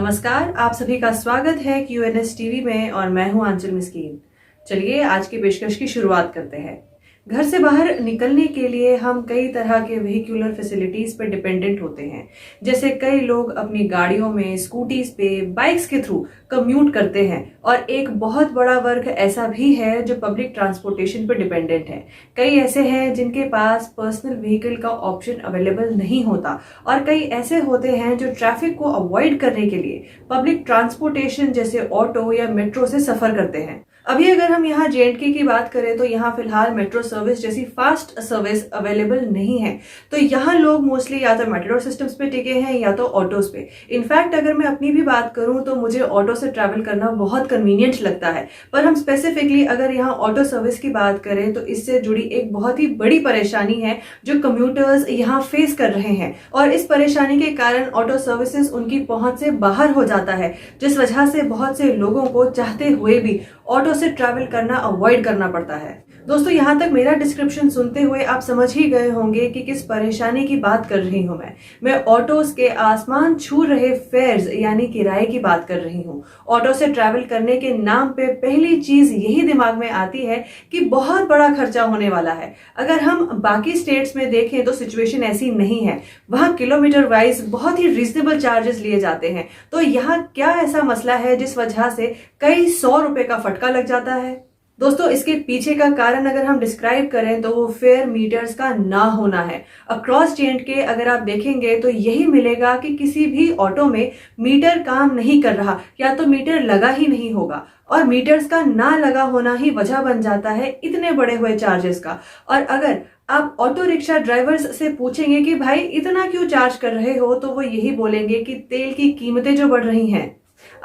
नमस्कार, आप सभी का स्वागत है क्यूएनएस टीवी में और मैं हूं आंचल मिस्कीन। चलिए आज की पेशकश की शुरुआत करते हैं। घर से बाहर निकलने के लिए हम कई तरह के व्हीक्यूलर फैसिलिटीज पर डिपेंडेंट होते हैं। जैसे कई लोग अपनी गाड़ियों में, स्कूटीज पे, बाइक्स के थ्रू कम्यूट करते हैं और एक बहुत बड़ा वर्ग ऐसा भी है जो पब्लिक ट्रांसपोर्टेशन पर डिपेंडेंट है। कई ऐसे हैं जिनके पास पर्सनल व्हीकल का ऑप्शन अवेलेबल नहीं होता और कई ऐसे होते हैं जो ट्रैफिक को अवॉइड करने के लिए पब्लिक ट्रांसपोर्टेशन जैसे ऑटो या मेट्रो से सफर करते हैं। अभी अगर हम यहाँ जेएंडके की बात करें तो यहाँ फिलहाल मेट्रो सर्विस जैसी फास्ट सर्विस अवेलेबल नहीं है, तो यहाँ लोग मोस्टली या तो मेट्रो सिस्टम्स पे टिके हैं या तो ऑटोज पे। इनफैक्ट अगर मैं अपनी भी बात करूँ तो मुझे ऑटो से ट्रैवल करना बहुत कन्वीनियंट लगता है। पर हम स्पेसिफिकली अगर यहाँ ऑटो सर्विस की बात करें तो इससे जुड़ी एक बहुत ही बड़ी परेशानी है जो कम्यूटर्स यहाँ फेस कर रहे हैं और इस परेशानी के कारण ऑटो सर्विसेज उनकी पहुंच से बाहर हो जाता है, जिस वजह से बहुत से लोगों को चाहते हुए भी ऑटो से ट्रैवल करना अवॉइड करना पड़ता है। दोस्तों, यहाँ तक मेरा डिस्क्रिप्शन सुनते हुए आप समझ ही गए होंगे कि किस परेशानी की बात कर रही हूँ। मैं ऑटोज के आसमान छू रहे फेयर्स यानी किराए की बात कर रही हूँ। ऑटो से ट्रैवल करने के नाम पे पहली चीज यही दिमाग में आती है कि बहुत बड़ा खर्चा होने वाला है। अगर हम बाकी स्टेट्स में देखें तो सिचुएशन ऐसी नहीं है, वहाँ किलोमीटर वाइज बहुत ही रीजनेबल चार्जेस लिए जाते हैं। तो यहाँ क्या ऐसा मसला है जिस वजह से कई 100 रुपए का फटका लग जाता है? दोस्तों, इसके पीछे का कारण अगर हम डिस्क्राइब करें तो वो फेयर मीटर्स का ना होना है। अक्रॉस जेएंडके अगर आप देखेंगे तो यही मिलेगा कि किसी भी ऑटो में मीटर काम नहीं कर रहा या तो मीटर लगा ही नहीं होगा और मीटर्स का ना लगा होना ही वजह बन जाता है इतने बड़े हुए चार्जेस का। और अगर आप ऑटो रिक्शा ड्राइवर्स से पूछेंगे कि भाई इतना क्यों चार्ज कर रहे हो, तो वो यही बोलेंगे कि तेल की कीमतें जो बढ़ रही हैं।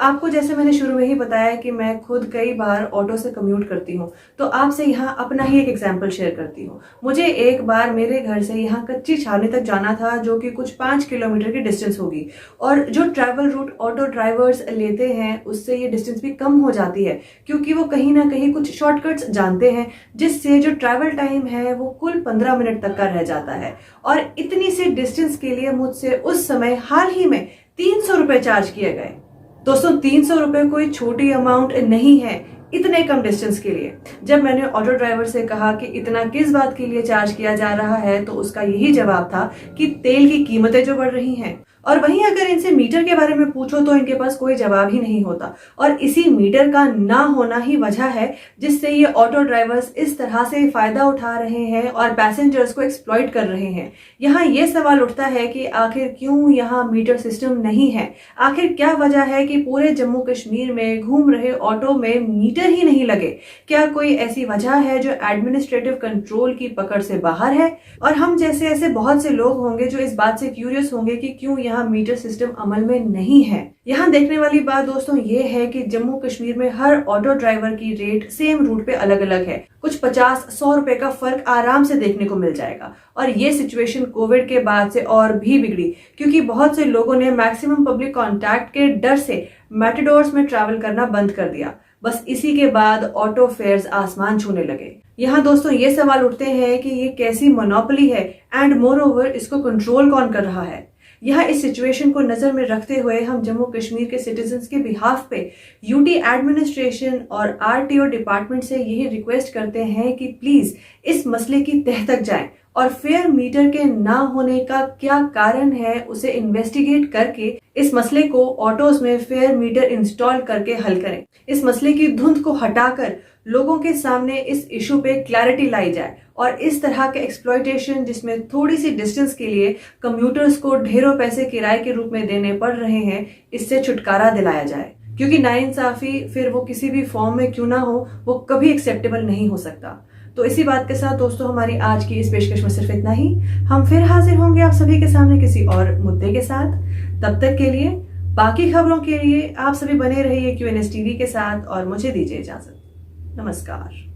आपको जैसे मैंने शुरू में ही बताया कि मैं खुद कई बार ऑटो से कम्यूट करती हूँ, तो आपसे यहाँ अपना ही एक एग्जांपल शेयर करती हूँ। मुझे एक बार मेरे घर से यहाँ कच्ची छावनी तक जाना था, जो कि कुछ 5 किलोमीटर की डिस्टेंस होगी और जो ट्रैवल रूट ऑटो ड्राइवर्स लेते हैं उससे ये डिस्टेंस भी कम हो जाती है, क्योंकि वो कहीं ना कहीं कुछ शॉर्टकट्स जानते हैं, जिससे जो ट्रैवल टाइम है वो कुल 15 मिनट तक का रह जाता है। और इतनी सी डिस्टेंस के लिए मुझसे उस समय हाल ही में 300 रुपए चार्ज किए गए। दोस्तों, 300 रुपए कोई छोटी अमाउंट नहीं है इतने कम डिस्टेंस के लिए। जब मैंने ऑटो ड्राइवर से कहा कि इतना किस बात के लिए चार्ज किया जा रहा है, तो उसका यही जवाब था कि तेल की कीमतें जो बढ़ रही हैं। और वहीं अगर इनसे मीटर के बारे में पूछो तो इनके पास कोई जवाब ही नहीं होता और इसी मीटर का ना होना ही वजह है जिससे ये ऑटो ड्राइवर्स इस तरह से फायदा उठा रहे हैं और पैसेंजर्स को एक्सप्लॉइट कर रहे हैं। यहाँ ये सवाल उठता है कि आखिर क्यों यहाँ मीटर सिस्टम नहीं है? आखिर क्या वजह है कि पूरे जम्मू कश्मीर में घूम रहे ऑटो में मीटर ही नहीं लगे? क्या कोई ऐसी वजह है जो एडमिनिस्ट्रेटिव कंट्रोल की पकड़ से बाहर है? और हम जैसे ऐसे बहुत से लोग होंगे जो इस बात से क्यूरियस होंगे कि क्यों यहाँ मीटर सिस्टम अमल में नहीं है। यहाँ देखने वाली बात दोस्तों ये है कि जम्मू कश्मीर में हर ऑटो ड्राइवर की रेट सेम रूट पे अलग अलग है। कुछ 50-100 रुपए का फर्क आराम से देखने को मिल जाएगा। और ये सिचुएशन कोविड के बाद से और भी बिगड़ी, क्योंकि बहुत से लोगों ने मैक्सिमम पब्लिक कांटेक्ट के डर से मेट्रोडोर्स में ट्रैवल करना बंद कर दिया। बस इसी के बाद ऑटो फेयर्स आसमान छूने लगे। यहाँ दोस्तों ये सवाल उठते हैं कि ये कैसी मोनोपोली है एंड मोर ओवर इसको कंट्रोल कौन कर रहा है? यहाँ इस सिचुएशन को नजर में रखते हुए हम जम्मू कश्मीर के सिटीजन्स के बिहाफ पे यूटी एडमिनिस्ट्रेशन और आरटीओ डिपार्टमेंट से यही रिक्वेस्ट करते हैं कि प्लीज इस मसले की तह तक जाएं और फेयर मीटर के ना होने का क्या कारण है उसे इन्वेस्टिगेट करके इस मसले को ऑटोज में फेयर मीटर इंस्टॉल करके हल करें। इस मसले की धुंध को हटाकर लोगों के सामने इस इशू पे क्लैरिटी लाई जाए और इस तरह के एक्सप्लॉयटेशन जिसमें थोड़ी सी डिस्टेंस के लिए कम्यूटर्स को ढेरों पैसे किराए के रूप में देने पड़ रहे हैं, इससे छुटकारा दिलाया जाए। क्योंकि नाइंसाफी फिर वो किसी भी फॉर्म में क्यों ना हो, वो कभी एक्सेप्टेबल नहीं हो सकता। तो इसी बात के साथ दोस्तों हमारी आज की इस पेशकश में सिर्फ इतना ही। हम फिर हाजिर होंगे आप सभी के सामने किसी और मुद्दे के साथ। तब तक के लिए, बाकी खबरों के लिए आप सभी बने रहिए क्यूएनएस टीवी के साथ और मुझे दीजिए इजाजत। नमस्कार।